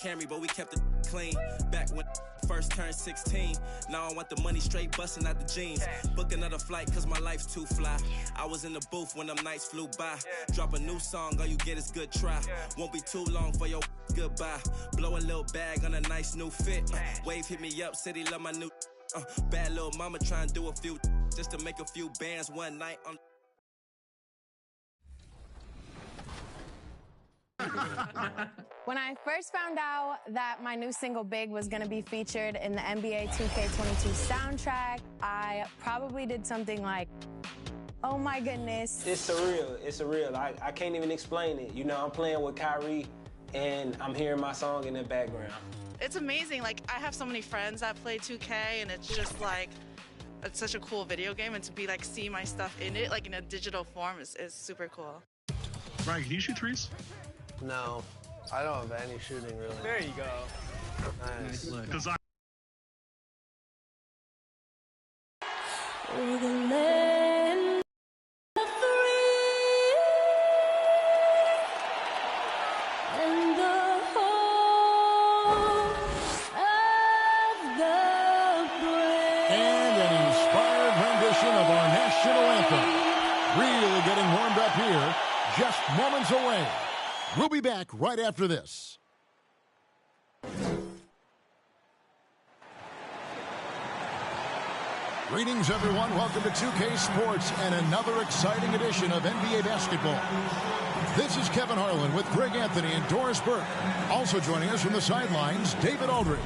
Camry, but we kept it clean. Back when first turned 16. Now I want the money straight busting out the jeans. Book another flight cause my life's too fly. I was in the booth when them nights flew by. Drop a new song, all you get is good try. Won't be too long for your goodbye. Blow a little bag on a nice new fit. Wave hit me up, said he love my new. Bad little mama trying to do a few just to make a few bands one night on. When I first found out that my new single Big was going to be featured in the NBA 2K22 soundtrack, I probably did something like, oh my goodness. It's surreal. It's surreal. I can't even explain it. You know, I'm playing with Kyrie and I'm hearing my song in the background. It's amazing. Like, I have so many friends that play 2K, and it's just like, it's such a cool video game, and to be like, see my stuff in it, like in a digital form is super cool. Brian, can you shoot threes? No, I don't have any shooting really. There you go. Nice. Because I And an inspired rendition of our national anthem. Really getting warmed up here, just moments away. We'll be back right after this. Greetings, everyone. Welcome to 2K Sports and another exciting edition of NBA basketball. This is Kevin Harlan with Greg Anthony and Doris Burke. Also joining us from the sidelines, David Aldridge.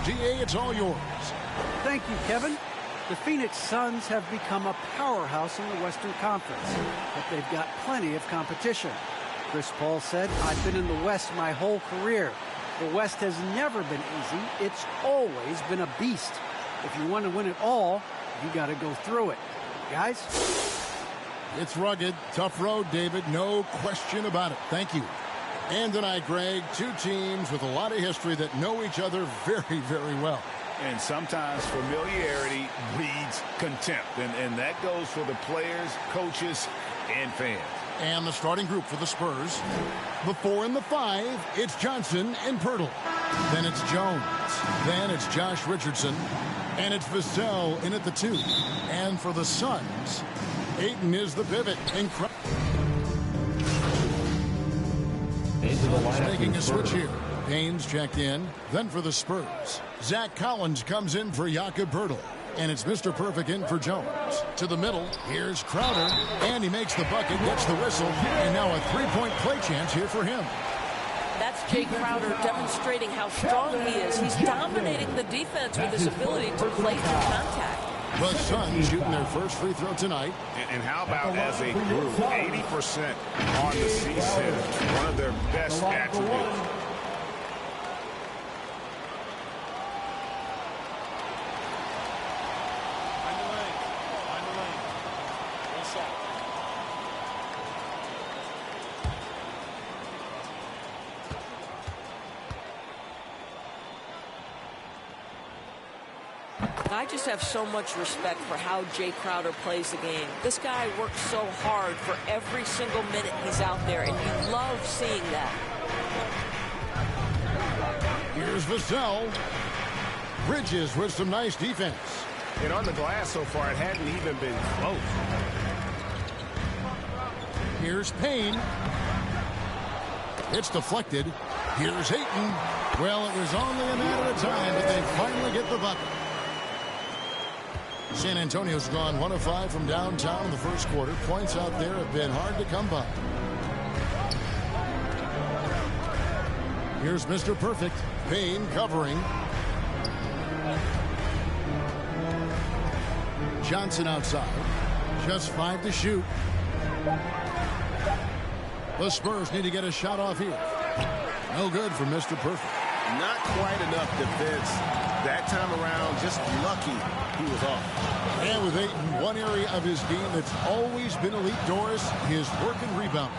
DA, it's all yours. Thank you, Kevin. The Phoenix Suns have become a powerhouse in the Western Conference, but they've got plenty of competition. Chris Paul said, I've been in the West my whole career. The West has never been easy. It's always been a beast. If you want to win it all, you got to go through it. Guys? It's rugged, tough road, David. No question about it. Thank you. And tonight, Greg, two teams with a lot of history that know each other very, very well. And sometimes familiarity breeds contempt. And that goes for the players, coaches, and fans. And the starting group for the Spurs. The 4 and the 5, it's Johnson and Pirtle. Then it's Jones. Then it's Josh Richardson. And it's Vassell in at the 2. And for the Suns, Ayton is the pivot. Making a switch here. Payne's checked in. Then for the Spurs, Zach Collins comes in for Jakob Poeltl. And it's Mr. Perfect in for Jones. To the middle, here's Crowder. And he makes the bucket, gets the whistle. And now a three-point play chance here for him. That's Jay Crowder demonstrating how strong he is. He's dominating the defense with his ability to play through contact. The Suns shooting their first free throw tonight. And how about as a group, 80% on the season, one of their best attributes. I just have so much respect for how Jay Crowder plays the game. This guy works so hard for every single minute he's out there, and you love seeing that. Here's Vassell. Bridges with some nice defense. And on the glass so far, it hadn't even been close. Here's Payne. It's deflected. Here's Ayton. Well, it was only a matter of time, but they finally get the bucket. San Antonio's gone 1 of 5 from downtown in the first quarter. Points out there have been hard to come by. Here's Mr. Perfect. Payne covering. Johnson outside. Just 5 to shoot. The Spurs need to get a shot off here. No good for Mr. Perfect. Not quite enough defense that time around. Just lucky he was off. And with Ayton, one area of his game that's always been elite, Doris, his work and rebound.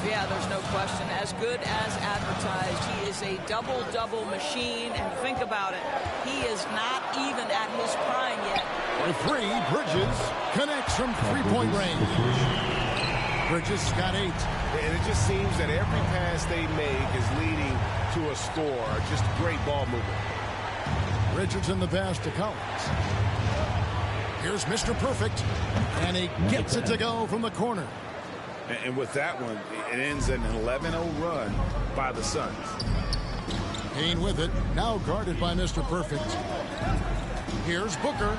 Yeah, there's no question. As good as advertised, he is a double-double machine. And think about it, he is not even at his prime yet. For 3, Bridges connects from three-point range. Bridges got 8. And it just seems that every pass they make is leading to a score. Just great ball movement. Richardson the pass to Collins. Here's Mr. Perfect, and he gets it to go from the corner. And with that one, it ends in an 11-0 run by the Suns. Payne with it, now guarded by Mr. Perfect. Here's Booker.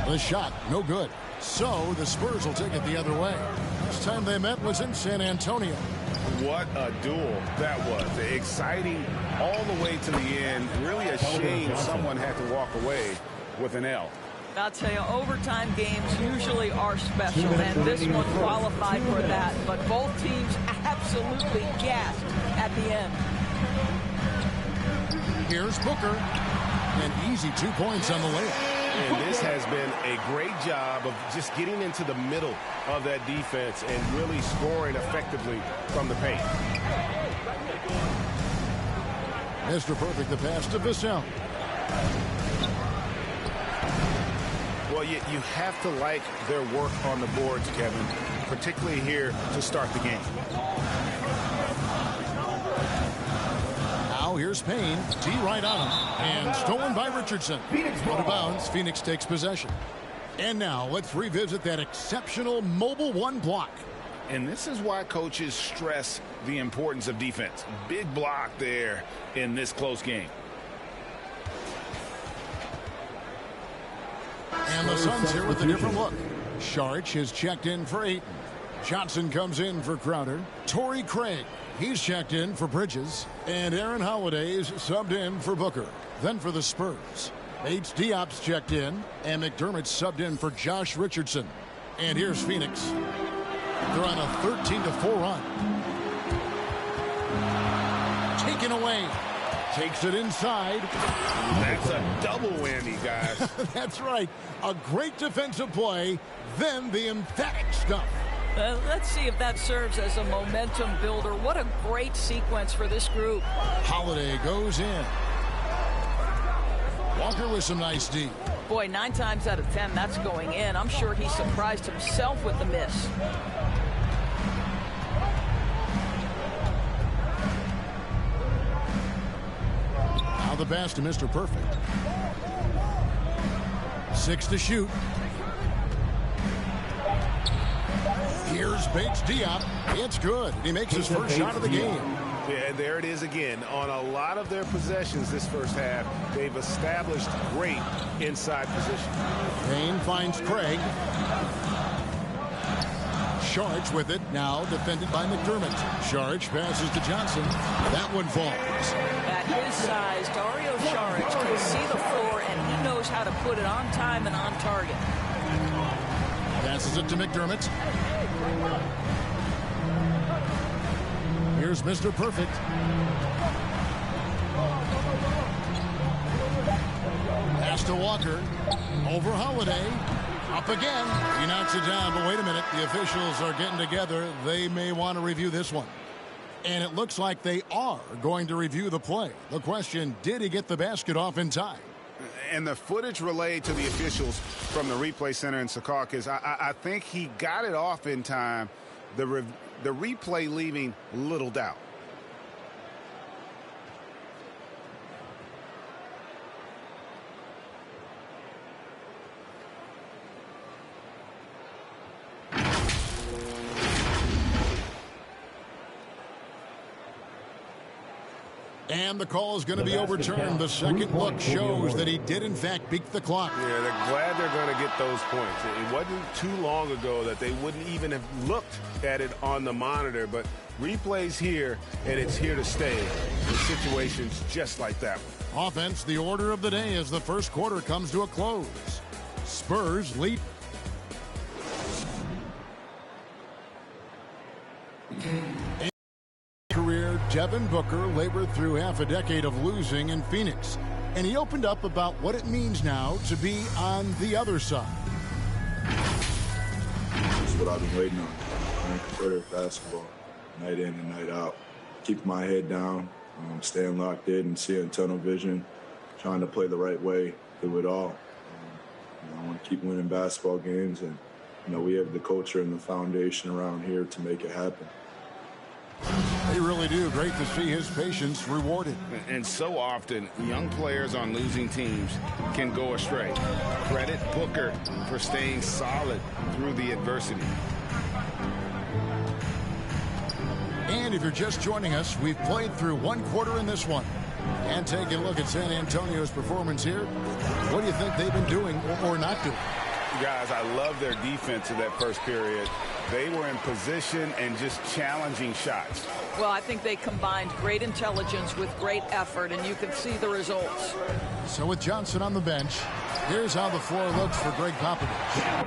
The shot, no good. So the Spurs will take it the other way. Last time they met was in San Antonio. What a duel that was. Exciting all the way to the end. Really a shame someone had to walk away with an L. I'll tell you, overtime games usually are special, and this one qualified for that. But both teams absolutely gassed at the end. Here's Booker. An easy 2 points on the layup. And this has been a great job of just getting into the middle of that defense and really scoring effectively from the paint. Mr. Perfect, the pass to Vassell. Well, you have to like their work on the boards, Kevin, particularly here to start the game. Now here's Payne. T right on him. And stolen by Richardson. Out of bounds. Phoenix takes possession. And now let's revisit that exceptional mobile 1 block. And this is why coaches stress the importance of defense. Big block there in this close game. And the Suns here with a different look. Sharch has checked in for Ayton. Johnson comes in for Crowder. Torrey Craig, he's checked in for Bridges. And Aaron Holiday's subbed in for Booker. Then for the Spurs, Bates Diop's checked in. And McDermott's subbed in for Josh Richardson. And here's Phoenix. They're on a 13-4 run. Taken away. Takes it inside. That's a double whammy, guys. That's right. A great defensive play, then the emphatic stuff. Let's see if that serves as a momentum builder. What a great sequence for this group. Holiday goes in. Walker with some nice D. Boy, 9 times out of 10, that's going in. I'm sure he surprised himself with the miss. Now the pass to Mr. Perfect. 6 to shoot. Here's Bates Diop. It's good. He makes his first shot of the game. Yeah, and there it is again. On a lot of their possessions this first half, they've established great inside position. Payne finds Craig. Sharch with it, now defended by McDermott. Sharch passes to Johnson. That one falls. At his size, Dario Saric can see the floor, and he knows how to put it on time and on target. Passes it to McDermott. Here's Mr. Perfect. Pass to Walker. Over Holiday. Up again. He knocks it down, but wait a minute. The officials are getting together. They may want to review this one. And it looks like they are going to review the play. The question, did he get the basket off in time? And the footage relayed to the officials from the replay center in Secaucus, I think he got it off in time. The replay leaving little doubt. And the call is going to be overturned. The second look shows that he did, in fact, beat the clock. Yeah, they're glad they're going to get those points. It wasn't too long ago that they wouldn't even have looked at it on the monitor, but replays here, and it's here to stay in situations just like that one. Offense, the order of the day as the first quarter comes to a close. Spurs lead. Career, Devin Booker labored through half a decade of losing in Phoenix, and he opened up about what it means now to be on the other side. That's what I've been waiting on. Playing competitive basketball, night in and night out. Keeping my head down, staying locked in and seeing tunnel vision, trying to play the right way through it all. I want to keep winning basketball games and we have the culture and the foundation around here to make it happen. They really do. Great to see his patience rewarded. And so often, young players on losing teams can go astray. Credit Booker for staying solid through the adversity. And if you're just joining us, we've played through one quarter in this one. And taking a look at San Antonio's performance here, what do you think they've been doing or not doing? Guys, I love their defense in that first period. They were in position and just challenging shots. Well, I think they combined great intelligence with great effort, and you can see the results. So with Johnson on the bench, here's how the floor looks for Greg Popovich.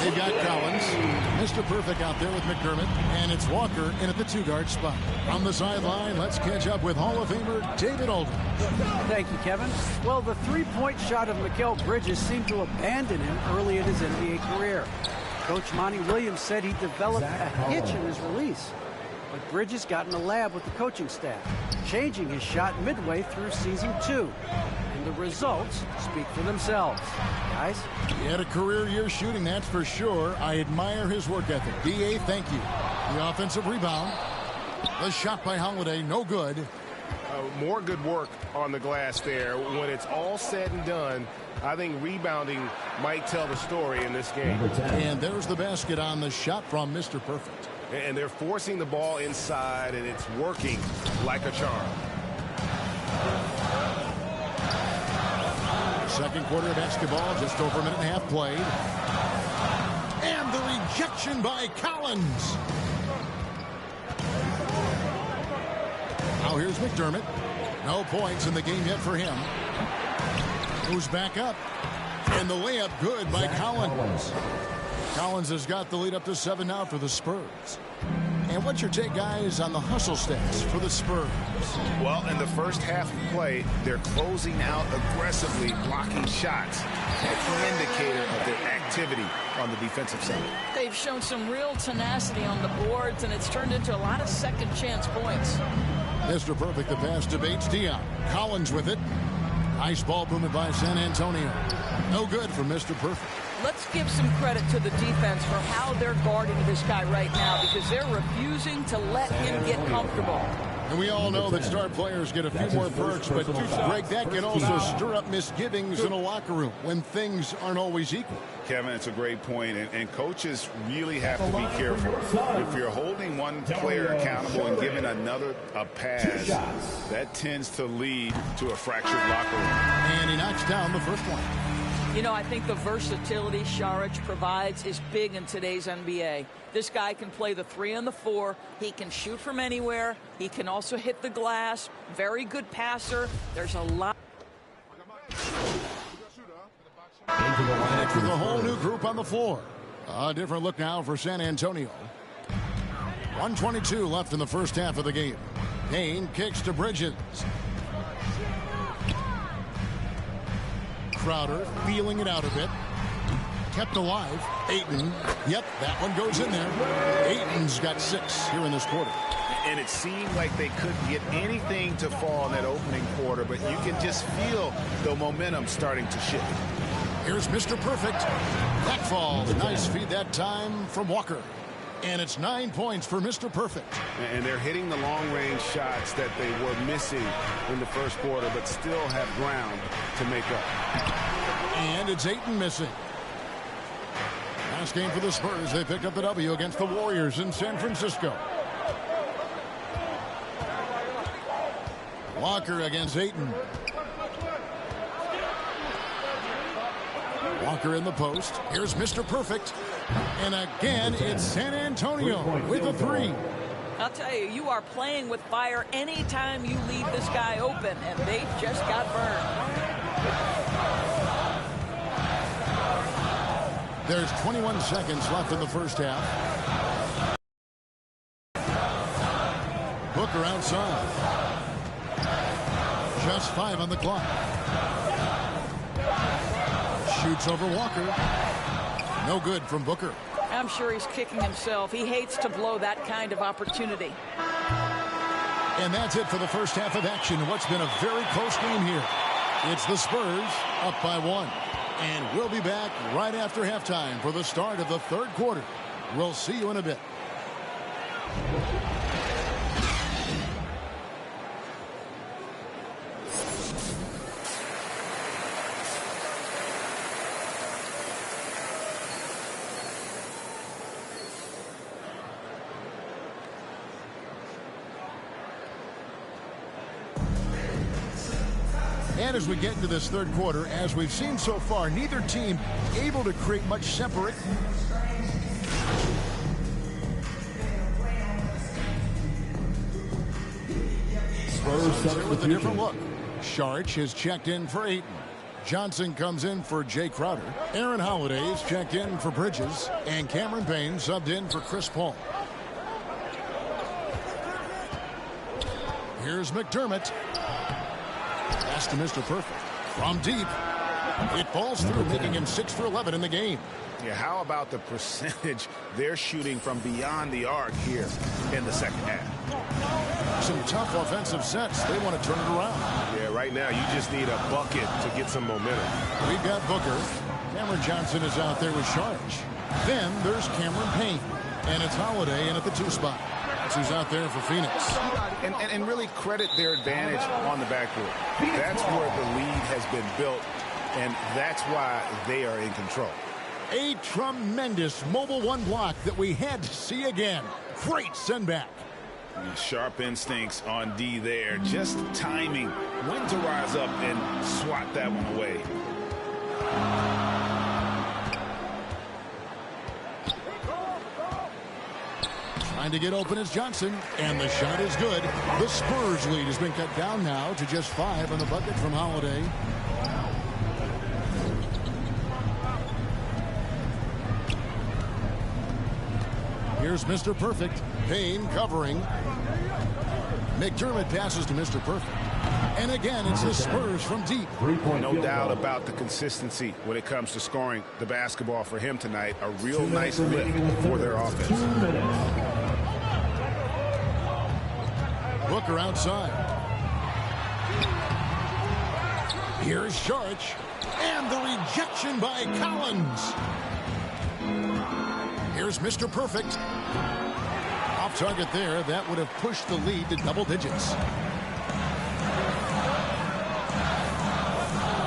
They've got Collins, Mr. Perfect out there with McDermott, and it's Walker in at the 2-guard spot. On the sideline, let's catch up with Hall of Famer David Aldridge. Thank you, Kevin. Well, the three-point shot of ThaCalGrizzly seemed to abandon him early in his NBA career. Coach Monty Williams said he developed a hitch in his release. But Bridges got in the lab with the coaching staff, changing his shot midway through season 2. And the results speak for themselves. Guys? He had a career year shooting, that's for sure. I admire his work ethic. B.A., thank you. The offensive rebound. The shot by Holiday, no good. More good work on the glass there. When it's all said and done, I think rebounding might tell the story in this game. And there's the basket on the shot from Mr. Perfect. And they're forcing the ball inside, and it's working like a charm. Second quarter of basketball, just over a minute and a half played. And the rejection by Collins. Now here's McDermott. No points in the game yet for him. Moves back up. And the layup good by Collins. Collins has got the lead up to 7 now for the Spurs. And what's your take, guys, on the hustle stats for the Spurs? Well, in the first half of play, they're closing out aggressively, blocking shots. That's an indicator of their activity on the defensive side. They've shown some real tenacity on the boards, and it's turned into a lot of second chance points. Mr. Perfect, the pass to Bates Dion. Collins with it. Nice ball movement by San Antonio. No good for Mr. Perfect. Let's give some credit to the defense for how they're guarding this guy right now, because they're refusing to let him get comfortable. And we all know that star players get a few more perks, but Greg, that can also stir up misgivings in a locker room when things aren't always equal. Kevin, it's a great point, and coaches really have to be careful. If you're holding one player accountable and giving another a pass, that tends to lead to a fractured locker room. And he knocks down the first one. You know, I think the versatility Saric provides is big in today's NBA. This guy can play the 3 and the 4. He can shoot from anywhere. He can also hit the glass. Very good passer. There's a lot. Back with a whole new group on the floor. A different look now for San Antonio. 1:22 left in the first half of the game. Payne kicks to Bridges. Crowder feeling it out a bit. Kept alive. Ayton. Yep, that one goes in there. Ayton's got 6 here in this quarter. And it seemed like they couldn't get anything to fall in that opening quarter, but you can just feel the momentum starting to shift. Here's Mr. Perfect. That falls. Nice feed that time from Walker. And it's 9 points for Mr. Perfect. And they're hitting the long-range shots that they were missing in the first quarter, but still have ground to make up. And it's Ayton missing. Last game for the Spurs. They picked up the W against the Warriors in San Francisco. Walker against Ayton. Walker in the post. Here's Mr. Perfect. And again, it's San Antonio with a three. I'll tell you, you are playing with fire anytime you leave this guy open, and they just got burned. There's 21 seconds left in the first half. Booker outside. Just 5 on the clock. Shoots over Walker. No good from Booker. I'm sure he's kicking himself. He hates to blow that kind of opportunity. And that's it for the first half of action. What's been a very close game here. It's the Spurs up by 1. And we'll be back right after halftime for the start of the third quarter. We'll see you in a bit. And as we get into this third quarter, as we've seen so far, neither team able to create much separate. Spurs here with a different look. Saric has checked in for Ayton. Johnson comes in for Jay Crowder. Aaron Holiday's checked in for Bridges. And Cameron Payne subbed in for Chris Paul. Here's McDermott. Pass to Mr. Perfect. From deep. It falls through, making him 6 for 11 in the game. Yeah, how about the percentage they're shooting from beyond the arc here in the second half? Some tough offensive sets. They want to turn it around. Yeah, right now you just need a bucket to get some momentum. We've got Booker. Cameron Johnson is out there with Saric. Then there's Cameron Payne. And it's Holiday in at the 2 spot. That's who's out there for Phoenix. And really credit their advantage on the backboard. That's where the lead has been built, and that's why they are in control. A tremendous mobile 1 block that we had to see again. Great send back. Sharp instincts on D there. Just timing when to rise up and swat that one away. Trying to get open is Johnson, and the shot is good. The Spurs lead has been cut down now to just 5 on the bucket from Holiday. Here's Mr. Perfect. Payne covering. McDermott passes to Mr. Perfect. And again, it's the Spurs from deep. No doubt about the consistency when it comes to scoring the basketball for him tonight. A real nice lift for their offense. Booker outside. Here's Saric. And the rejection by Collins. Here's Mr. Perfect. Off target there. That would have pushed the lead to double digits.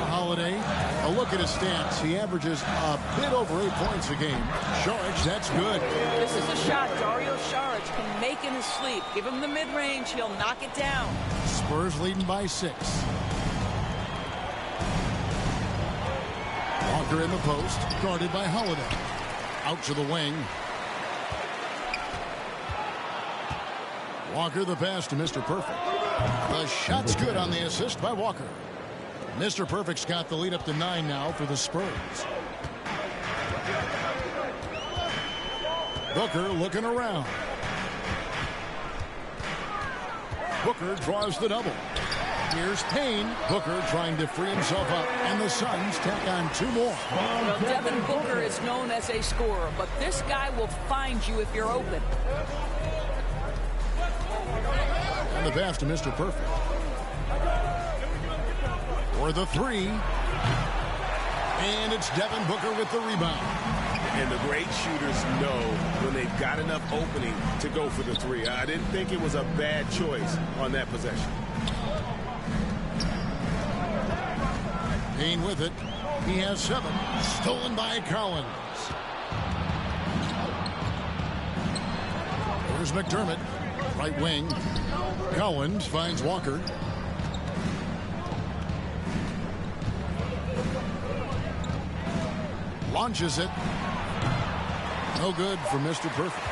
Holiday. A look at his stats. He averages a bit over 8 points a game. Saric, that's good. This is a shot Dario Saric can make in his sleep. Give him the mid-range. He'll knock it down. Spurs leading by 6. Walker in the post. Guarded by Holiday. Out to the wing. Walker the pass to Mr. Perfect. The shot's good on the assist by Walker. Mr. Perfect's got the lead up to 9 now for the Spurs. Booker looking around. Booker draws the double. Here's Payne. Booker trying to free himself up. And the Suns tack on 2 more. Well, Devin Booker is known as a scorer, but this guy will find you if you're open. And the pass to Mr. Perfect. For the 3. And it's Devin Booker with the rebound. And the great shooters know when they've got enough opening to go for the 3. I didn't think it was a bad choice on that possession. Payne with it. He has 7. Stolen by Collins. Here's McDermott. Right wing. Collins finds Walker. Launches it. No good for Mr. Perfect.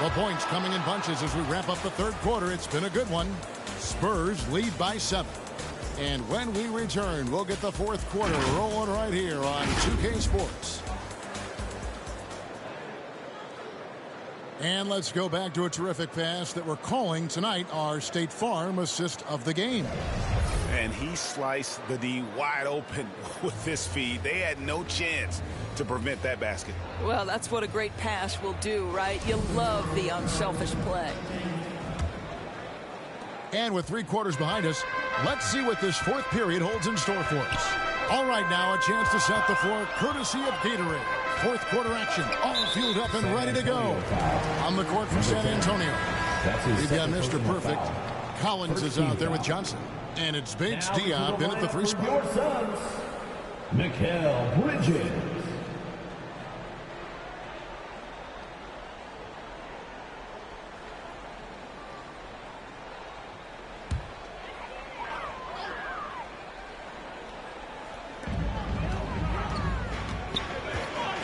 The points coming in bunches as we wrap up the third quarter. It's been a good one. Spurs lead by 7. And when we return, we'll get the fourth quarter rolling right here on 2K Sports. And let's go back to a terrific pass that we're calling tonight our State Farm assist of the game. And he sliced the D wide open with this feed. They had no chance to prevent that basket. Well, that's what a great pass will do, right? You love the unselfish play. And with 3 quarters behind us, let's see what this fourth period holds in store for us. All right, now a chance to set the floor courtesy of Gatorade. Fourth quarter action, all fueled up and ready to go. On the court from San Antonio, we've got Mr. Perfect. Collins is out there with Johnson. And it's Bates Diop in at the 3 spot. Your sons, Mikal Bridges.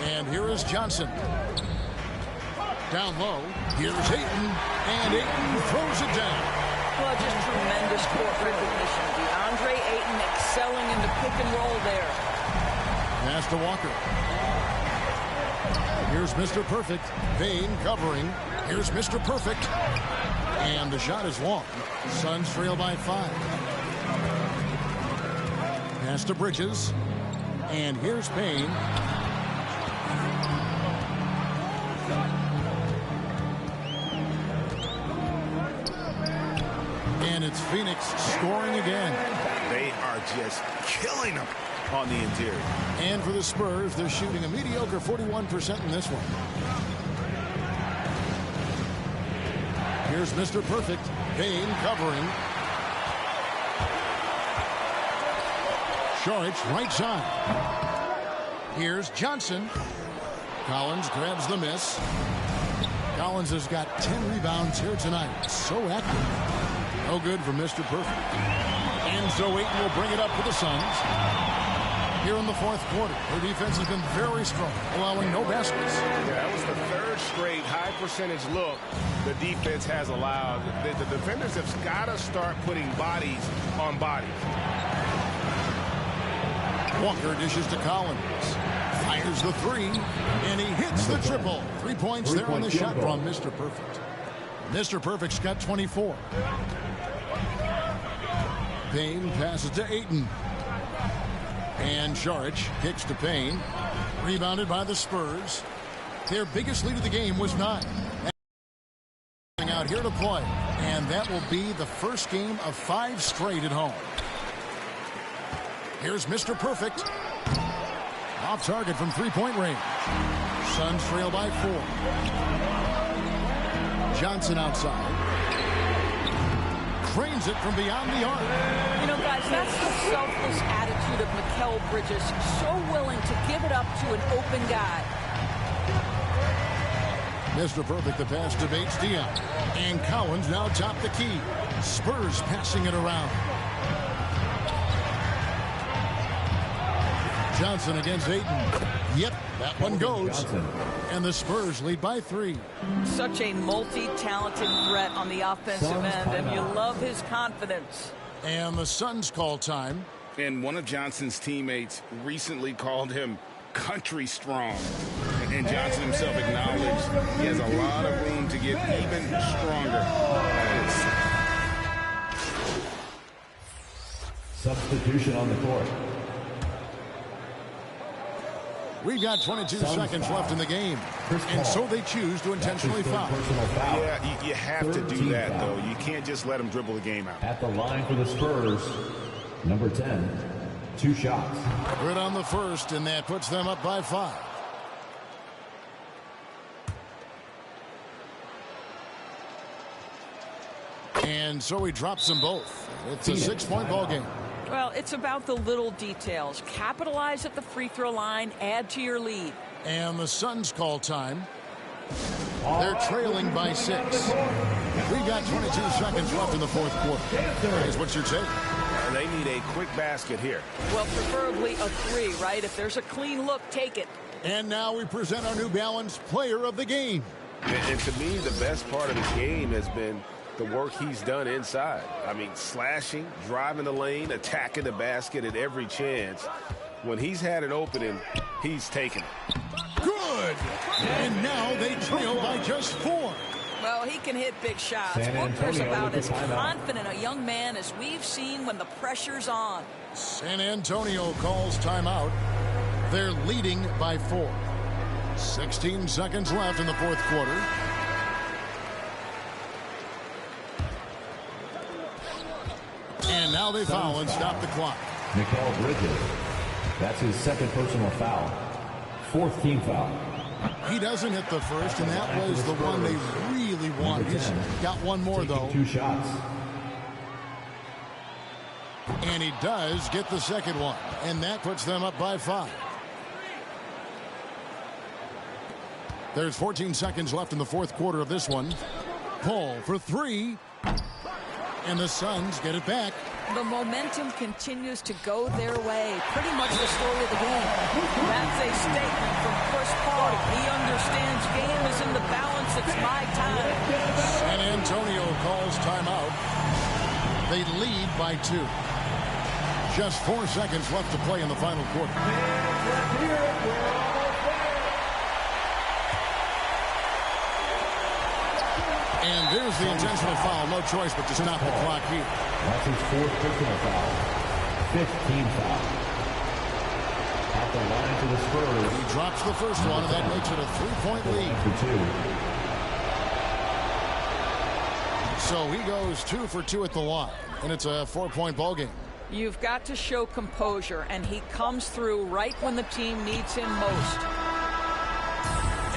And here is Johnson. Down low, here's Ayton, and Ayton throws it down. Well, just tremendous court recognition. DeAndre Ayton excelling in the pick and roll there. Pass to Walker. Here's Mr. Perfect. Payne covering. Here's Mr. Perfect. And the shot is long. Suns trail by 5. Pass to Bridges. And here's Payne. And it's Phoenix scoring again. They are just killing them on the interior. And for the Spurs, they're shooting a mediocre 41% in this one. Here's Mr. Perfect. Payne covering. Saric right side. Here's Johnson. Collins grabs the miss. Collins has got 10 rebounds here tonight. So active. No good for Mr. Perfect. And so Ayton will bring it up for the Suns. Here in the fourth quarter, their defense has been very strong, allowing no baskets. Yeah, that was the third straight high percentage look the defense has allowed. The defenders have got to start putting bodies on bodies. Walker dishes to Collins. Fires the 3, and he hits the triple. 3 points there on the shot from Mr. Perfect. Mr. Perfect's got 24. Payne passes to Ayton. And Saric kicks to Payne. Rebounded by the Spurs. Their biggest lead of the game was 9. Out here to play. And that will be the first game of 5 straight at home. Here's Mr. Perfect. Off target from 3-point range. Suns trail by 4. Johnson outside. Cranes it from beyond the arc. You know, guys, that's the selfless attitude of Mikal Bridges. So willing to give it up to an open guy. Mr. Perfect, the pass to Bates Diop. And Collins now top the key. Spurs passing it around. Johnson against Ayton. Yep, that one goes. And the Spurs lead by 3. Such a multi-talented threat on the offensive end, and you love his confidence. And the Suns call time. And one of Johnson's teammates recently called him country strong. And Johnson himself acknowledged he has a lot of room to get even stronger. Substitution on the court. We've got 22 seconds left in the game. And so they choose to intentionally foul. Yeah, you have to do that, though. You can't just let them dribble the game out. At the line for the Spurs, number 10, 2 shots. Good on the first, and that puts them up by 5. And so he drops them both. It's a 6-point ball game. Well, it's about the little details. Capitalize at the free throw line, add to your lead. And the Suns call time. They're trailing by 6. We've got 22 seconds left in the fourth quarter. Guys, what's your take? They need need a quick basket here. Well, preferably a 3, right? If there's a clean look, take it. And now we present our New Balance player of the game. And to me, the best part of his game has been the work he's done inside. I mean, slashing, driving the lane, attacking the basket at every chance. When he's had an opening, he's taken it. Good! And now they trail by just 4. Well, he can hit big shots. Booker's about as confident a young man as we've seen when the pressure's on. San Antonio calls timeout. They're leading by 4. 16 seconds left in the fourth quarter. And now they foul and stop the clock. ThaCalGrizzly. That's his second personal foul. 4th team foul. He doesn't hit the first, and that was the one they really wanted. He's got one more, though. 2 shots. And he does get the second one, and that puts them up by 5. There's 14 seconds left in the fourth quarter of this one. Pull for 3. And the Suns get it back. The momentum continues to go their way. Pretty much the story of the game. That's a statement from Chris Paul. He understands game is in the balance. It's my time. San Antonio calls timeout. They lead by 2. Just 4 seconds left to play in the final quarter. And there's the intentional foul. No choice but to stop the clock here. That's his 4th personal foul. 5th team foul. At the line to the Spurs. He drops the first one, and that makes it a 3-point lead. For 2. So he goes 2 for 2 at the line, and it's a 4-point ball game. You've got to show composure, and he comes through right when the team needs him most.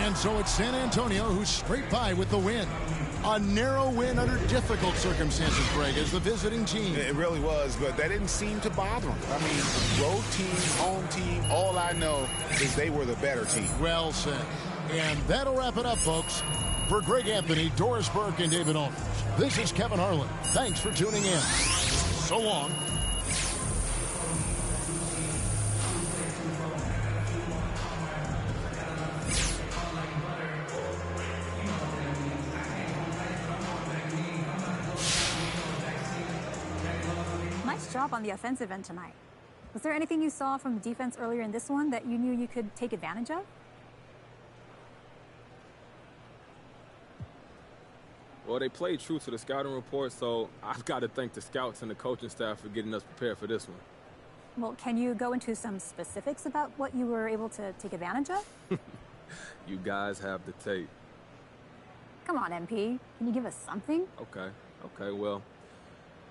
And so it's San Antonio who's straight by with the win. A narrow win under difficult circumstances, Greg, as the visiting team. It really was, but that didn't seem to bother him. I mean, road team, home team, all I know is they were the better team. Well said. And that'll wrap it up, folks. For Greg Anthony, Doris Burke, and David Owners, this is Kevin Harlan. Thanks for tuning in. So long. Job on the offensive end tonight. Was there anything you saw from the defense earlier in this one that you knew you could take advantage of? Well, they played true to the scouting report, so I've got to thank the scouts and the coaching staff for getting us prepared for this one. Well, can you go into some specifics about what you were able to take advantage of? You guys have the tape. Come on, MP. Can you give us something? Okay, well,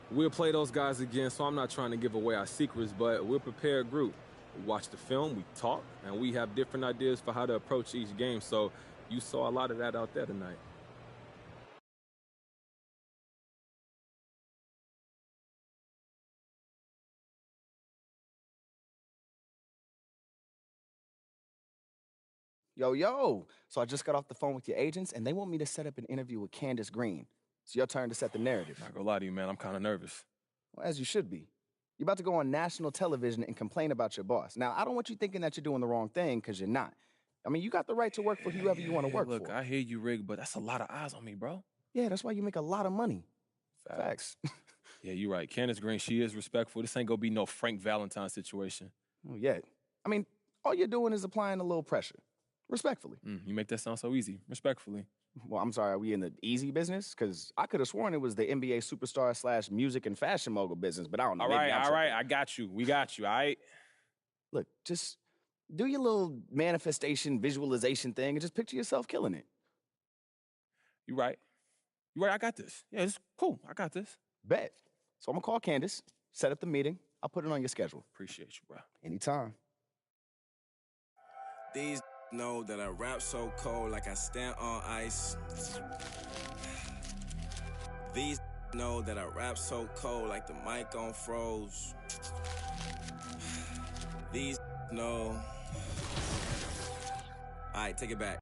we'll play those guys again, so I'm not trying to give away our secrets, but we're a prepared group. We watch the film, we talk, and we have different ideas for how to approach each game, so you saw a lot of that out there tonight. Yo. So I just got off the phone with your agents, and they want me to set up an interview with Candace Green. It's your turn to set the narrative. Not gonna lie to you, man. I'm kind of nervous. Well, as you should be. You're about to go on national television and complain about your boss. Now, I don't want you thinking that you're doing the wrong thing, because you're not. I mean, you got the right to work for whoever you want to work for. Look, I hear you, Rig, but that's a lot of eyes on me, bro. Yeah, that's why you make a lot of money. Facts. Yeah, you're right. Candace Green, she is respectful. This ain't gonna be no Frank Valentine situation. Oh, yeah. I mean, all you're doing is applying a little pressure. Respectfully. You make that sound so easy. Respectfully. Well, I'm sorry, are we in the easy business? Because I could have sworn it was the NBA superstar / music and fashion mogul business, but I don't know. All right, I got you. We got you, all right? Look, just do your little manifestation, visualization thing and just picture yourself killing it. You right. I got this. Yeah, it's cool. I got this. Bet. So I'm going to call Candace, set up the meeting. I'll put it on your schedule. Appreciate you, bro. Anytime. These know that I rap so cold like I stand on ice. These know that I rap so cold like the mic on froze. These know. Alright, take it back.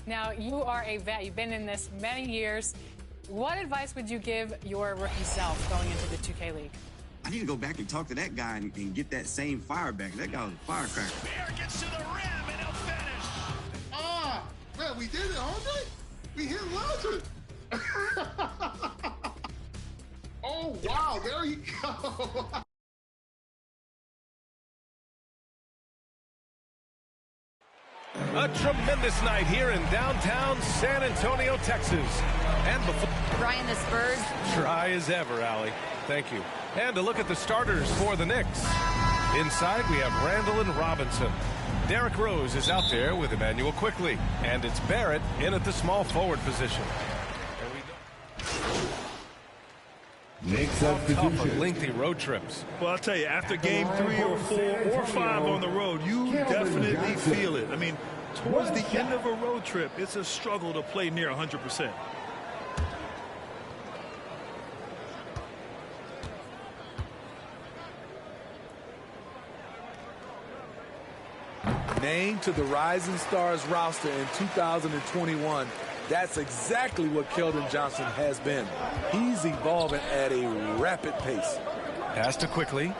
Now, you are a vet. You've been in this many years. What advice would you give your rookie self going into the 2K League? I need to go back and talk to that guy and get that same fire back. That guy was a firecracker. Bear gets to the rim and he'll finish. Ah, man, we did it, Andre. We hit Legend. Oh, wow, there you go. A tremendous night here in downtown San Antonio, Texas. And before Brian, the Spurs. Dry as ever, Allie. Thank you. And to look at the starters for the Knicks. Inside, we have Randall and Robinson. Derrick Rose is out there with Emmanuel Quickly. And it's Barrett in at the small forward position. Tough and lengthy road trips. Well, I'll tell you, after game 3 or 4 or 5 on the road, you definitely feel it. I mean, towards the end of a road trip, it's a struggle to play near 100%. Named to the Rising Stars roster in 2021, that's exactly what Keldon Johnson has been. He's evolving at a rapid pace. Pass to Quickly.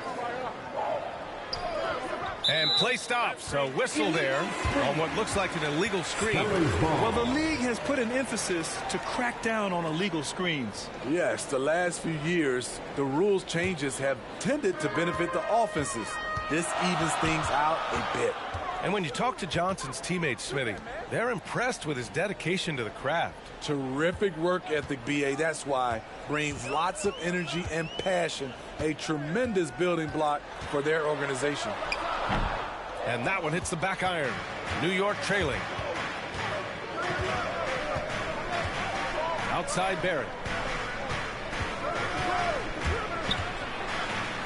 And play stops. A whistle there on what looks like an illegal screen. Well, the league has put an emphasis to crack down on illegal screens. Yes, the last few years, the rules changes have tended to benefit the offenses. This evens things out a bit. And when you talk to Johnson's teammates, Smitty, they're impressed with his dedication to the craft. Terrific work ethic, B.A. That's why. Brings lots of energy and passion. A tremendous building block for their organization. And that one hits the back iron. New York trailing. Outside Barrett.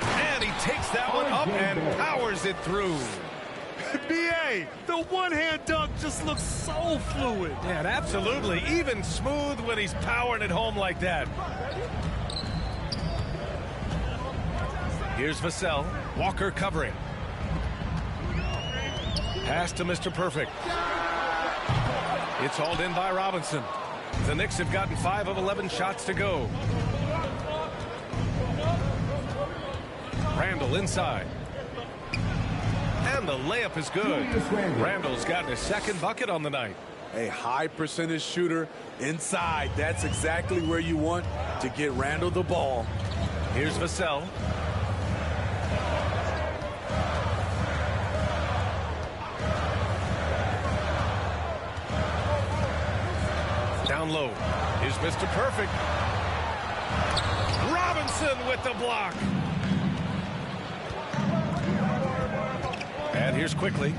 And he takes that one up and powers it through. B.A., the one-hand dunk just looks so fluid. Yeah, absolutely. Even smooth when he's powering it home like that. Here's Vassell. Walker covering. Pass to Mr. Perfect. It's hauled in by Robinson. The Knicks have gotten 5 of 11 shots to go. Randall inside. And the layup is good. Randall's gotten his second bucket on the night. A high percentage shooter inside. That's exactly where you want to get Randall the ball. Here's Vassell. Down low. Here's Mr. Perfect. Robinson with the block. And here's Quickly.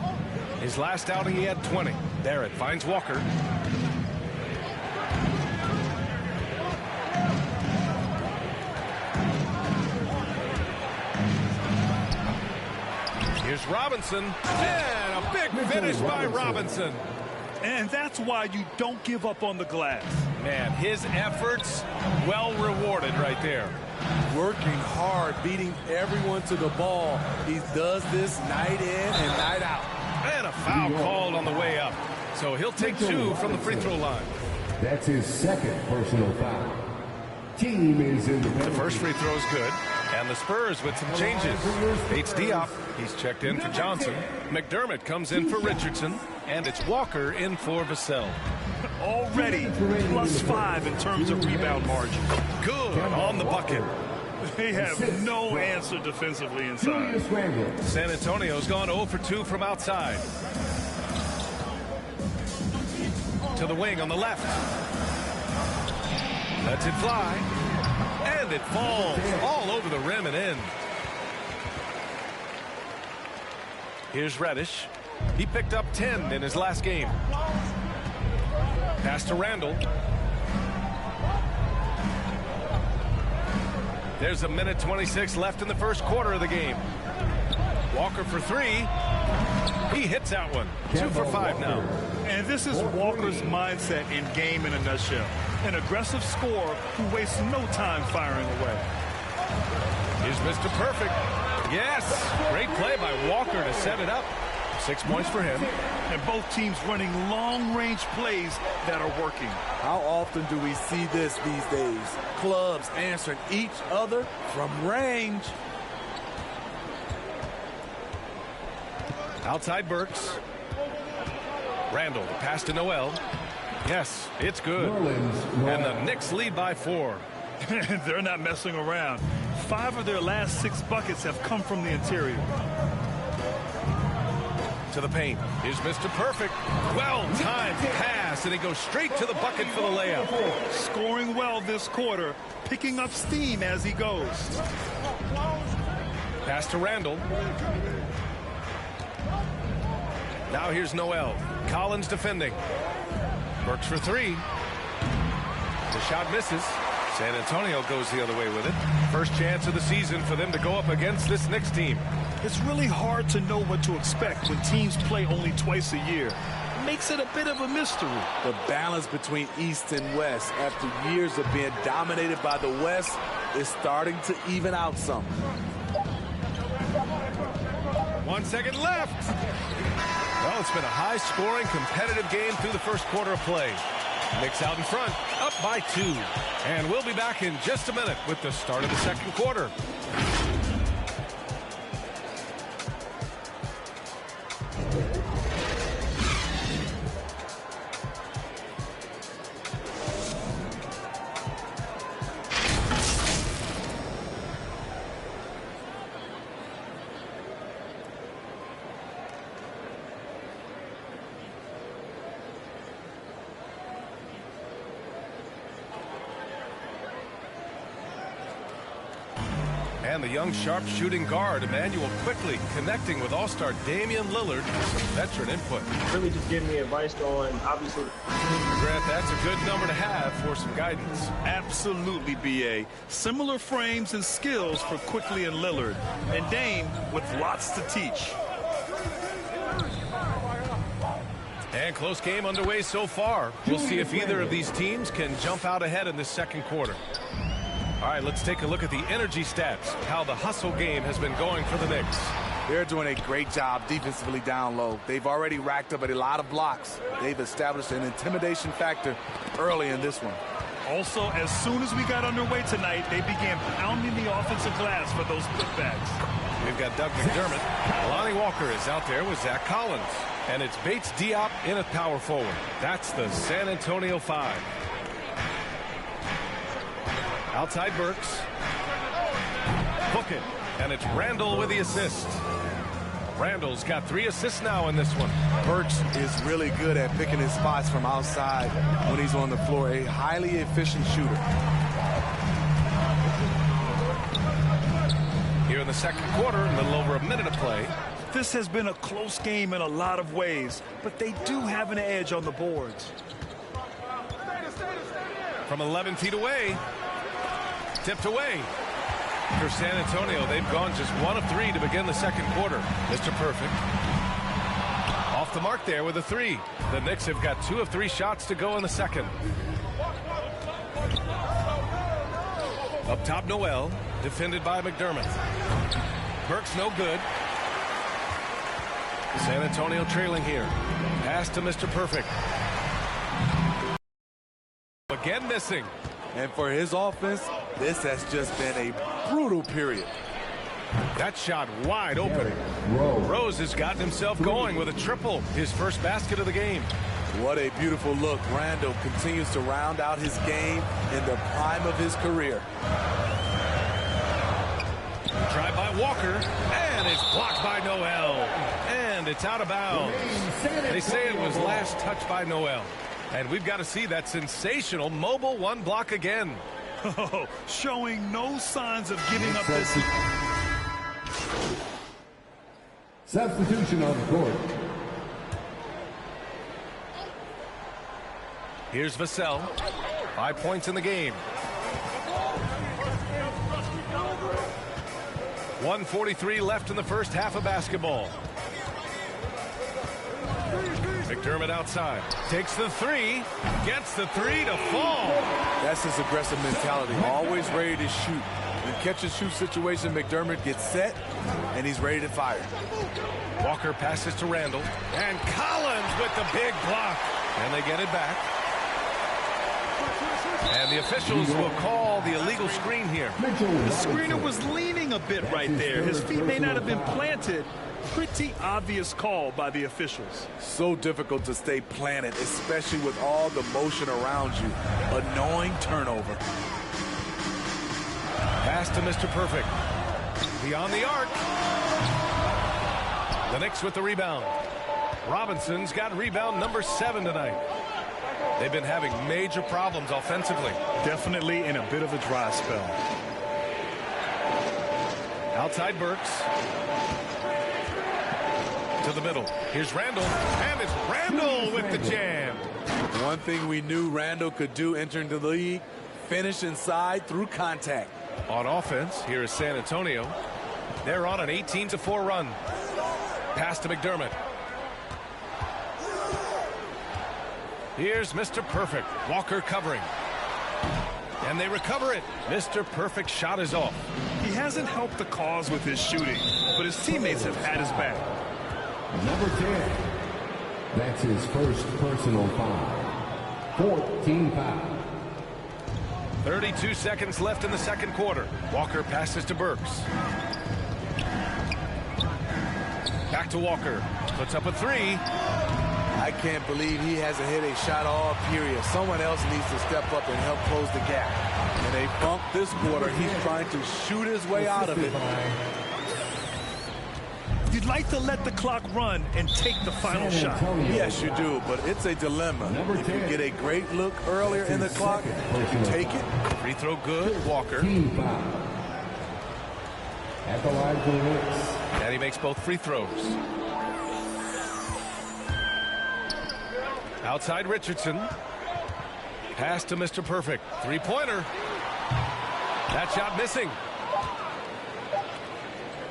His last outing, he had 20. Barrett finds Walker. Here's Robinson, and a big finish by Robinson. And that's why you don't give up on the glass. Man, his efforts well rewarded right there. Working hard, beating everyone to the ball. He does this night in and night out. And a foul called on the way up. So he'll take 2 from the free throw line. That's his second personal foul. Team is in the penalty. The first free throw is good. And the Spurs with some changes. Bates Diop, he's checked in for Johnson. McDermott comes in for Richardson. And it's Walker in for Vassell. Already +5 in terms of rebound margin. Good on the bucket. They have no answer defensively inside. San Antonio's gone 0 for 2 from outside. To the wing on the left. Lets it fly. And it falls all over the rim and in. Here's Reddish. He picked up 10 in his last game. Pass to Randall. There's 1:26 left in the first quarter of the game. Walker for 3. He hits that one. 2 for 5 now. And this is Walker's mindset in game in a nutshell. An aggressive scorer who wastes no time firing away. Here's Mr. Perfect. Yes! Great play by Walker to set it up. 6 points for him. And both teams running long-range plays that are working. How often do we see this these days? Clubs answering each other from range. Outside Burks. Randall, the pass to Noel. Yes, it's good. And the Knicks lead by 4. They're not messing around. 5 of their last 6 buckets have come from the interior. To the paint. Here's Mr. Perfect. Well-timed pass, and he goes straight to the bucket for the layup. Scoring well this quarter, picking up steam as he goes. Pass to Randall. Now here's Noel. Collins defending. Burks for 3. The shot misses. San Antonio goes the other way with it. First chance of the season for them to go up against this Knicks team. It's really hard to know what to expect when teams play only twice a year. Makes it a bit of a mystery. The balance between East and West after years of being dominated by the West is starting to even out some. 1 second left. Well, it's been a high-scoring, competitive game through the first quarter of play. Knicks out in front, up by 2. And we'll be back in just a minute with the start of the second quarter. And the young sharp-shooting guard, Emmanuel, quickly connecting with all-star Damian Lillard with some veteran input. Really just giving me advice on, obviously. Grant, that's a good number to have for some guidance. Absolutely, B.A. Similar frames and skills for Quickly and Lillard. And Dame with lots to teach. And close game underway so far. We'll see if either of these teams can jump out ahead in this second quarter. All right, let's take a look at the energy stats, how the hustle game has been going for the Knicks. They're doing a great job defensively down low. They've already racked up a lot of blocks. They've established an intimidation factor early in this one. Also, as soon as we got underway tonight, they began pounding the offensive glass for those putbacks. We've got Doug McDermott. Lonnie Walker is out there with Zach Collins. And it's Bates Diop in at power forward. That's the San Antonio 5. Outside Burks. Hook it. And it's Randall with the assist. Randall's got 3 assists now in this one. Burks is really good at picking his spots from outside when he's on the floor. A highly efficient shooter. Here in the second quarter, a little over a minute of play. This has been a close game in a lot of ways, but they do have an edge on the boards. From 11 feet away. Tipped away. For San Antonio, they've gone just 1 of 3 to begin the second quarter. Mr. Perfect. Off the mark there with a 3. The Knicks have got 2 of 3 shots to go in the second. Up top, Noel, defended by McDermott. Burks no good. San Antonio trailing here. Pass to Mr. Perfect. Again missing. And for his offense, this has just been a brutal period. That shot wide open. Rose has gotten himself going with a triple, his first basket of the game. What a beautiful look. Randall continues to round out his game in the prime of his career. Drive by Walker, and it's blocked by Noel. And it's out of bounds. They say it was last touched by Noel. And we've got to see that sensational mobile 1 block again. Oh, showing no signs of giving up this. Substitution on the court. Here's Vassell. 5 points in the game. 1:43 left in the first half of basketball. McDermott outside. Takes the 3. Gets the 3 to fall. That's his aggressive mentality. Always ready to shoot. In catch-and-shoot situation, McDermott gets set, and he's ready to fire. Walker passes to Randall. And Collins with the big block. And they get it back. And the officials will call the illegal screen here. The screener was leaning a bit right there. His feet may not have been planted. Pretty obvious call by the officials. So difficult to stay planted, especially with all the motion around you. Annoying turnover. Pass to Mr. Perfect. Beyond the arc. The Knicks with the rebound. Robinson's got rebound number 7 tonight. They've been having major problems offensively. Definitely in a bit of a dry spell. Outside Burks. To the middle. Here's Randall. And it's Randall with the jam. One thing we knew Randall could do entering the league, finish inside through contact. On offense, here is San Antonio. They're on an 18-4 run. Pass to McDermott. Here's Mr. Perfect. Walker covering. And they recover it. Mr. Perfect shot is off. He hasn't helped the cause with his shooting, but his teammates have had his back. Number 10. That's his first personal foul. 14 foul. 32 seconds left in the second quarter. Walker passes to Burks. Back to Walker. Puts up a 3. I can't believe he hasn't hit a shot all period. Someone else needs to step up and help close the gap. In a bump this quarter, he's trying to shoot his way out of it. You'd like to let the clock run and take the final shot. Yes, you do, but it's a dilemma. If you get a great look earlier in the clock, you take it. Free throw good, Walker. At the line for the Knicks. And he makes both free throws. Outside Richardson. Pass to Mr. Perfect. 3-pointer. That shot missing.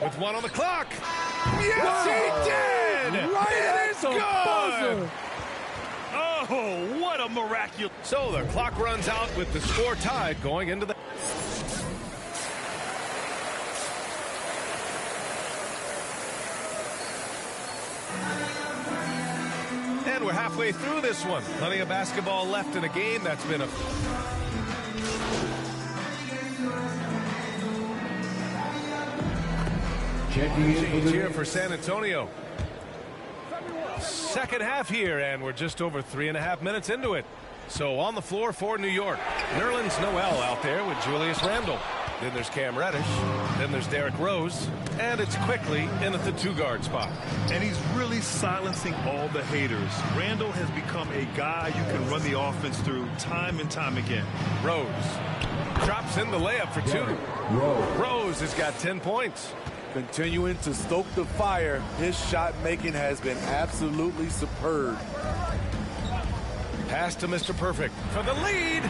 With 1 on the clock. Yes, he did! Right it is good! Oh, what a miraculous. So the clock runs out with the score tied going into the... And we're halfway through this one. Plenty of basketball left in a game that's been a... Change here for San Antonio. Second half here, and we're just over 3.5 minutes into it. So on the floor for New York, Nerlens Noel out there with Julius Randle. Then there's Cam Reddish. Then there's Derrick Rose. And it's quickly in at the 2-guard spot. And he's really silencing all the haters. Randle has become a guy you can run the offense through time and time again. Rose drops in the layup for 2. Rose has got 10 points. Continuing to stoke the fire, his shot making has been absolutely superb. Pass to Mr. Perfect for the lead.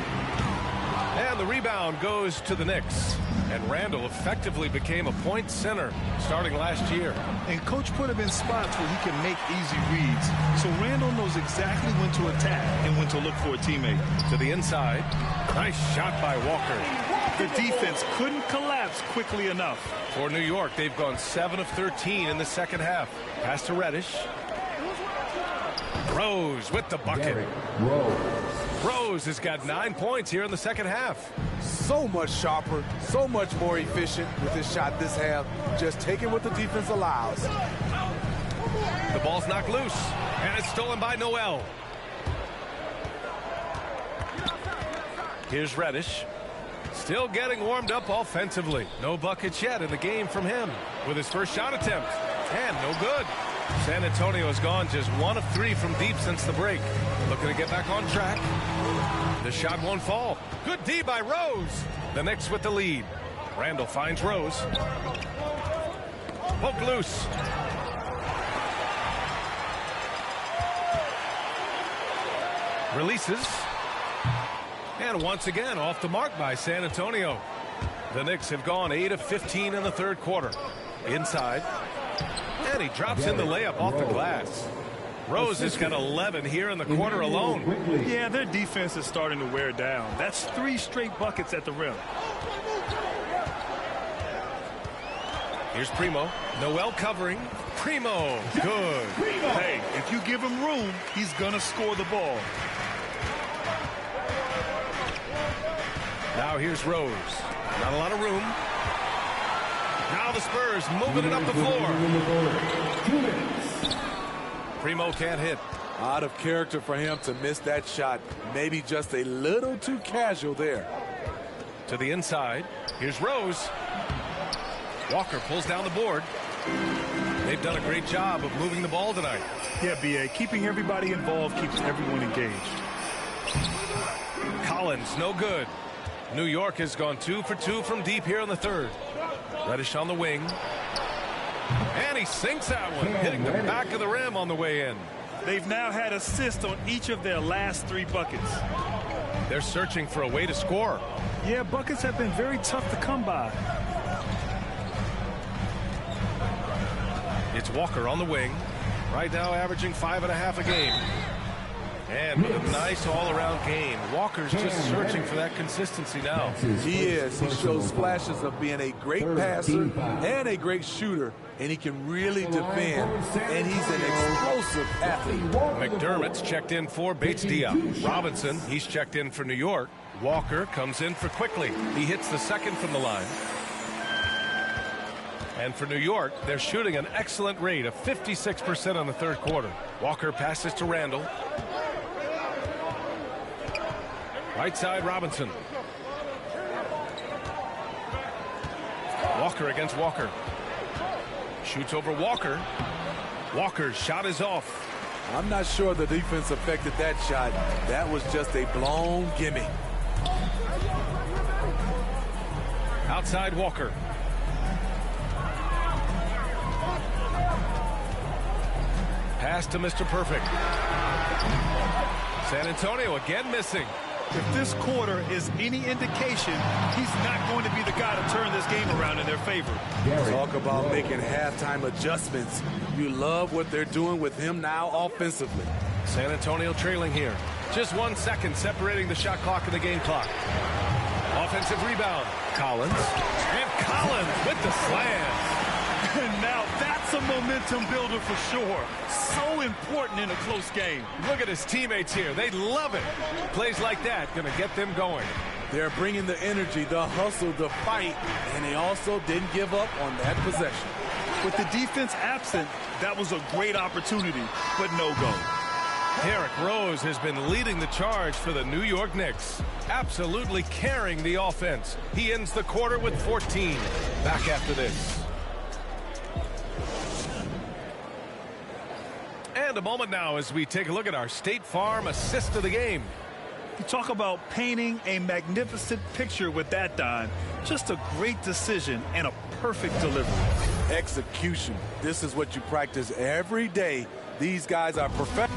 And the rebound goes to the Knicks. And Randall effectively became a point center starting last year. And coach put him in spots where he can make easy reads. So Randall knows exactly when to attack and when to look for a teammate. To the inside. Nice shot by Walker. The defense couldn't collapse quickly enough. For New York, they've gone 7 of 13 in the second half. Pass to Reddish. Rose with the bucket. Rose has got 9 points here in the second half. So much sharper, so much more efficient with his shot this half. Just taking what the defense allows. The ball's knocked loose, and it's stolen by Noel. Here's Reddish. Still getting warmed up offensively. No buckets yet in the game from him with his first shot attempt. And no good. San Antonio has gone just 1 of 3 from deep since the break. Looking to get back on track. The shot won't fall. Good D by Rose. The Knicks with the lead. Randall finds Rose. Poke loose. Releases. And once again off the mark by San Antonio. The Knicks have gone 8 of 15 in the third quarter. Inside. And he drops in the layup off the glass. Rose has got 11 here in the quarter alone. Yeah, their defense is starting to wear down. That's 3 straight buckets at the rim. Here's Primo. Noel covering. Primo. Good. Hey, if you give him room, he's going to score the ball. Now here's Rose. Not a lot of room. Now the Spurs moving it up the floor. Primo can't hit. Out of character for him to miss that shot. Maybe just a little too casual there. To the inside. Here's Rose. Walker pulls down the board. They've done a great job of moving the ball tonight. Yeah, B.A. Keeping everybody involved keeps everyone engaged. Collins, no good. New York has gone 2 for 2 from deep here in the third. Reddish on the wing. And he sinks that one, hitting the back of the rim on the way in. They've now had assists on each of their last 3 buckets. They're searching for a way to score. Yeah, buckets have been very tough to come by. It's Walker on the wing. Right now averaging 5.5 a game. And with a nice all-around game. Walker's just searching for that consistency now. He is. He shows flashes of being a great passer and a great shooter. And he can really defend. And he's an explosive athlete. McDermott's checked in for Bates Diop. Robinson, he's checked in for New York. Walker comes in for Quickly. He hits the second from the line. And for New York, they're shooting an excellent rate of 56% on the third quarter. Walker passes to Randall. Right side, Robinson. Walker against Walker. Shoots over Walker. Walker's shot is off. I'm not sure the defense affected that shot. That was just a blown gimme. Outside Walker. Pass to Mr. Perfect. San Antonio again missing. If this quarter is any indication, he's not going to be the guy to turn this game around in their favor. Talk about making halftime adjustments. You love what they're doing with him now offensively. San Antonio trailing here. Just 1 second separating the shot clock and the game clock. Offensive rebound. Collins. And Collins with the slam. And now that's a momentum builder for sure. So important in a close game. Look at his teammates here. They love it. Plays like that going to get them going. They're bringing the energy, the hustle, the fight, and they also didn't give up on that possession. With the defense absent, that was a great opportunity, but no go. Derrick Rose has been leading the charge for the New York Knicks, absolutely carrying the offense. He ends the quarter with 14. Back after this. And a moment now as we take a look at our State Farm assist of the game. You talk about painting a magnificent picture with that dime. Just a great decision and a perfect delivery. Execution. This is what you practice every day. These guys are perfect.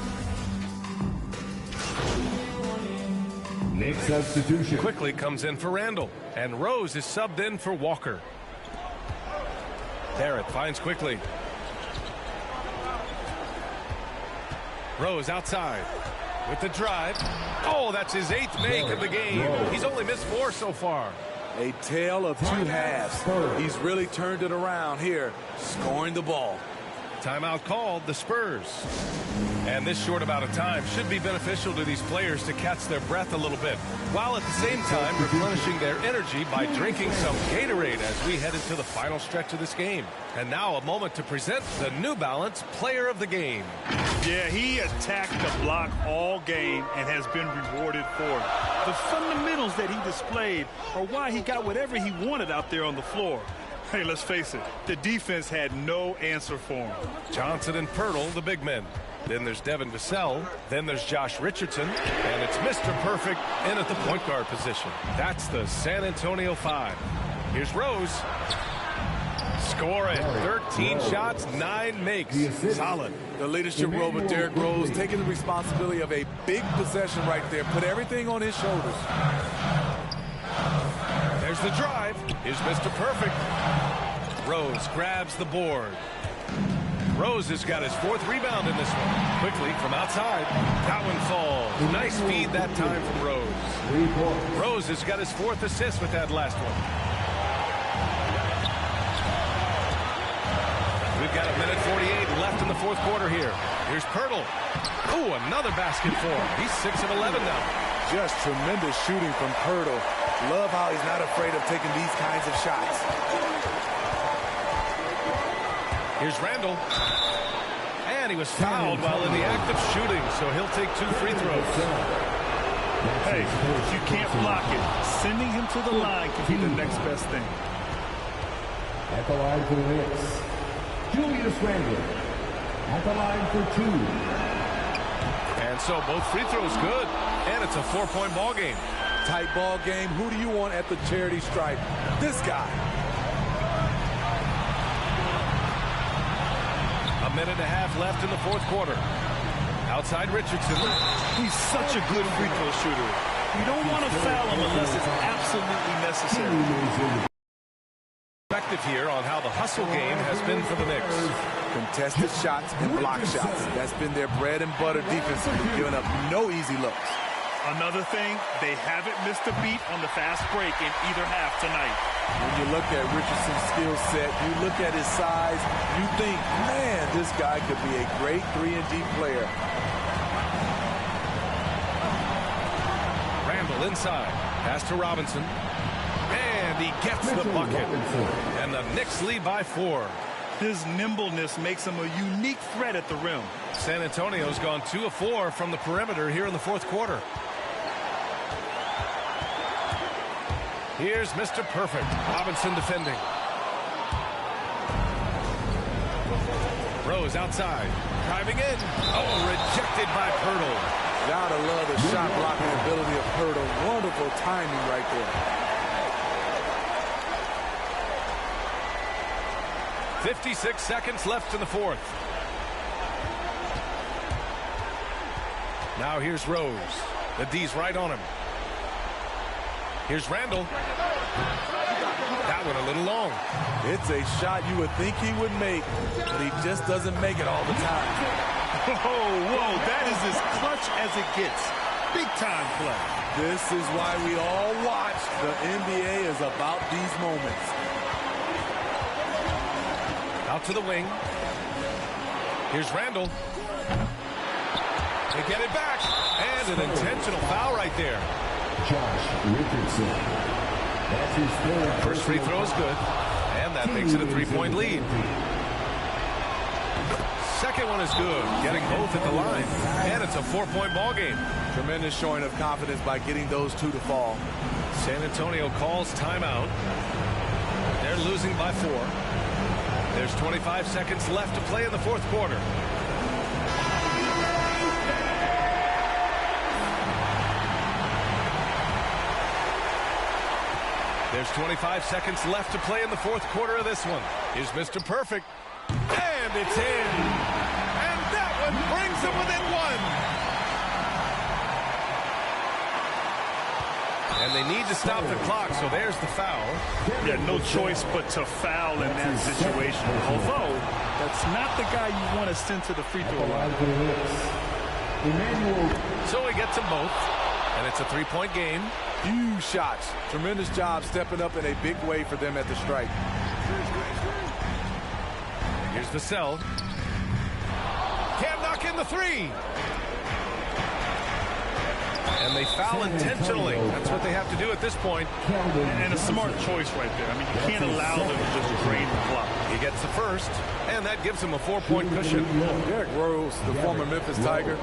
Next substitution. Quickly comes in for Randall, and Rose is subbed in for Walker. Barrett finds Quickly. Rose outside with the drive. Oh, that's his 8th make of the game. He's only missed 4 so far. A tale of 2 halves. He's really turned it around here, scoring the ball. Timeout called, the Spurs. And this short amount of time should be beneficial to these players to catch their breath a little bit, while at the same time replenishing their energy by drinking some Gatorade as we head into the final stretch of this game. And now a moment to present the New Balance Player of the Game. Yeah, he attacked the block all game and has been rewarded for it. The fundamentals that he displayed are why he got whatever he wanted out there on the floor. Hey, let's face it, the defense had no answer for him. Johnson and Pirtle, the big men. Then there's Devin Vassell. Then there's Josh Richardson. And it's Mr. Perfect in at the point guard position. That's the San Antonio 5. Here's Rose. Scoring. 13 shots, 9 makes. Solid. The leadership role with Derrick Rose, taking the responsibility of a big possession right there. Put everything on his shoulders. There's the drive. Here's Mr. Perfect. Rose grabs the board. Rose has got his 4th rebound in this one. Quickly from outside. That one falls. Nice feed that time from Rose. Rose has got his 4th assist with that last one. We've got 1:48 left in the 4th quarter here. Here's Pirtle. Ooh, another basket for him. He's 6 of 11 now. Just tremendous shooting from Pirtle. Love how he's not afraid of taking these kinds of shots. Here's Randall. And he was fouled while in the act of shooting, so he'll take 2 free throws. Hey, if you can't block it, sending him to the line can be the next best thing. At the line for the Knicks, Julius Randle. At the line for 2. And so both free throws good, and it's a 4-point ball game. Tight ball game. Who do you want at the charity stripe? This guy. A minute and a half left in the 4th quarter. Outside Richardson. He's such a good free throw shooter. You don't want to foul him unless it's absolutely necessary. Perspective here on how the hustle game has been for the Knicks. Contested shots and block shots. That's been their bread and butter defensively, giving up no easy looks. Another thing, they haven't missed a beat on the fast break in either half tonight. When you look at Richardson's skill set, you look at his size, you think, man, this guy could be a great 3-and-D player. Randall inside. Pass to Robinson. And he gets the bucket. And the Knicks lead by 4. His nimbleness makes him a unique threat at the rim. San Antonio's gone 2 of 4 from the perimeter here in the 4th quarter. Here's Mr. Perfect. Robinson defending. Rose outside. Driving in. Oh, rejected by Pirtle. Gotta love the shot blocking ability of Pirtle. Wonderful timing right there. 56 seconds left in the 4th. Now here's Rose. The D's right on him. Here's Randall. That one a little long. It's a shot you would think he would make, but he just doesn't make it all the time. Whoa, that is as clutch as it gets. Big time play. This is why we all watch. The NBA is about these moments. Out to the wing. Here's Randall. They get it back. And an intentional foul right there. Josh Richardson. That's his 3rd. First free throw is good. And that makes it a 3-point lead. Second one is good. Getting both at the line. And it's a 4-point ball game. Tremendous showing of confidence by getting those 2 to fall. San Antonio calls timeout. They're losing by 4. There's 25 seconds left to play in the 4th quarter. There's 25 seconds left to play in the 4th quarter of this one. Here's Mr. Perfect. And it's in. And that one brings them within 1. And they need to stop the clock, so there's the foul. Yeah, no choice but to foul in that situation. Although, that's not the guy you want to send to the free throw line. So he gets them both, and it's a three-point game. Huge shots. Tremendous job stepping up in a big way for them at the stripe. Here's Vassell. Can't knock in the three. And they foul intentionally. That's what they have to do at this point. And a smart choice right there. I mean, you can't allow them to just drain the clock. He gets the first, and that gives him a 4-point cushion. Derrick Rose, the former Memphis Tiger,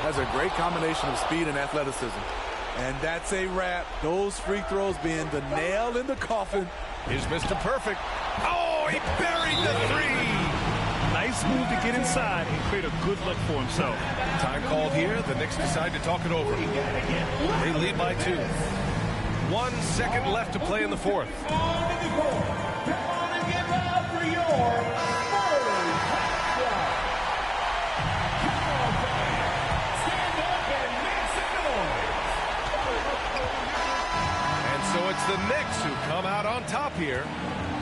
has a great combination of speed and athleticism. And that's a wrap. Those free throws being the nail in the coffin. Here's Mr. Perfect. Oh, he buried the three. Nice move to get inside and create a good look for himself. Time called here. The Knicks decide to talk it over. They lead by 2. 1 second left to play in the fourth. And so it's the Knicks who come out on top here.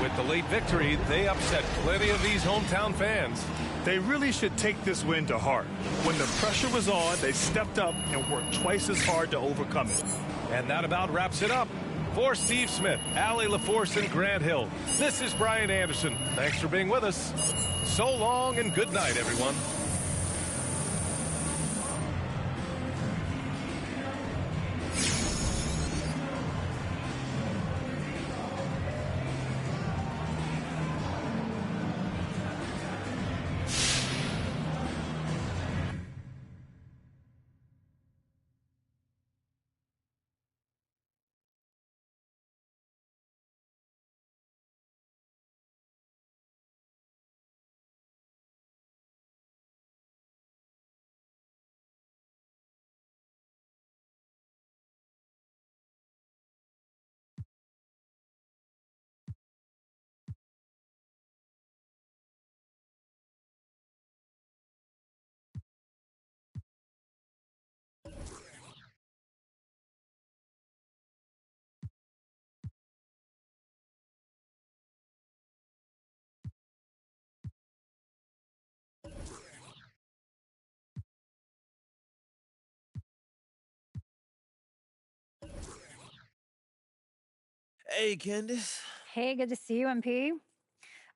With the late victory, they upset plenty of these hometown fans. They really should take this win to heart. When the pressure was on, they stepped up and worked twice as hard to overcome it. And that about wraps it up. For Steve Smith, Allie LaForce, and Grant Hill, this is Brian Anderson. Thanks for being with us. So long and good night, everyone. Hey, Candace. Hey, good to see you, MP.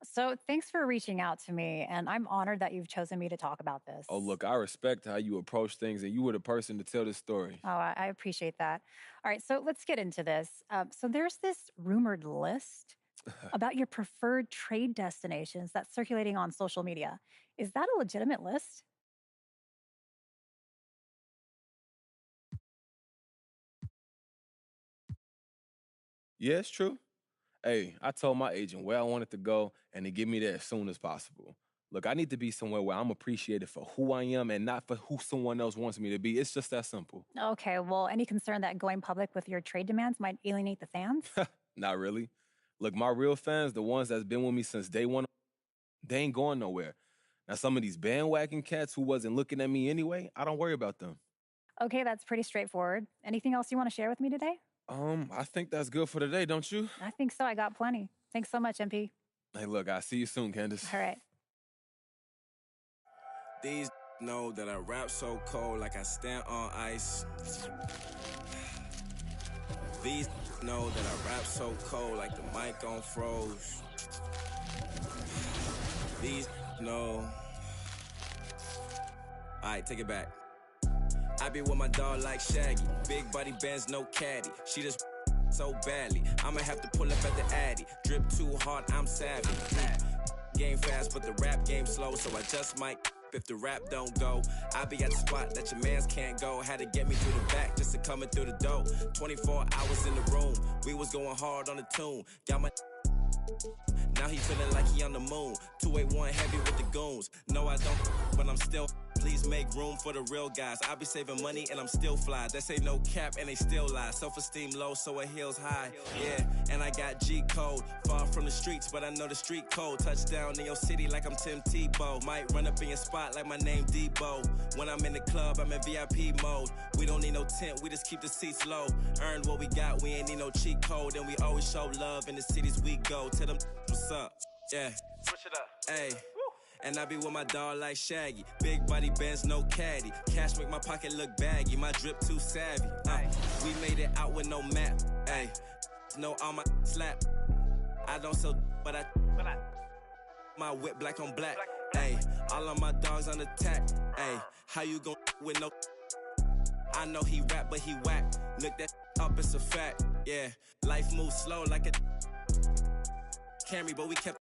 So thanks for reaching out to me, and I'm honored that you've chosen me to talk about this. Oh, look, I respect how you approach things, and you were the person to tell this story. Oh, I appreciate that. All right, so let's get into this. So there's this rumored list about your preferred trade destinations that's circulating on social media. Is that a legitimate list? Yeah, it's true. Hey, I told my agent where I wanted to go, and to get me there as soon as possible. Look, I need to be somewhere where I'm appreciated for who I am and not for who someone else wants me to be. It's just that simple. Okay, well, any concern that going public with your trade demands might alienate the fans? Not really. Look, my real fans, the ones that's been with me since day one, they ain't going nowhere. Now, some of these bandwagon cats who wasn't looking at me anyway, I don't worry about them. Okay, that's pretty straightforward. Anything else you want to share with me today? I think that's good for today, don't you? I think so. I got plenty. Thanks so much, MP. Hey, look, I'll see you soon, Candace. All right. These know that I rap so cold like I stand on ice. These know that I rap so cold like the mic on froze. These know. Alright, take it back. I be with my dog like Shaggy. Big body bands, no caddy. She just so badly. I'ma have to pull up at the Addy. Drip too hard, I'm savvy. Game fast, but the rap game slow, so I just might if the rap don't go. I be at the spot that your mans can't go. Had to get me through the back just to coming through the door. 24 hours in the room. We was going hard on the tune. Got my now he feeling like he on the moon. 281 heavy with the goons. No, I don't, but I'm still Please make room for the real guys. I be saving money and I'm still fly. That say no cap and they still lie. Self-esteem low, so it heels high. Yeah, and I got G code. Far from the streets, but I know the street code. Touchdown in your city like I'm Tim Tebow. Might run up in your spot like my name Debo. When I'm in the club, I'm in VIP mode. We don't need no tent, we just keep the seats low. Earn what we got, we ain't need no cheat code. And we always show love in the cities we go. Tell them what's up, yeah. Switch it up. Hey. And I be with my dog like Shaggy. Big body bands, no caddy. Cash make my pocket look baggy. My drip too savvy. We made it out with no map. Ay, no on my slap. I don't sell, but I my whip black on black. Ay, all of my dogs on attack. Ay, how you gon' with no? I know he rap, but he whack. Look that up, it's a fact. Yeah, life moves slow like a Camry, but we kept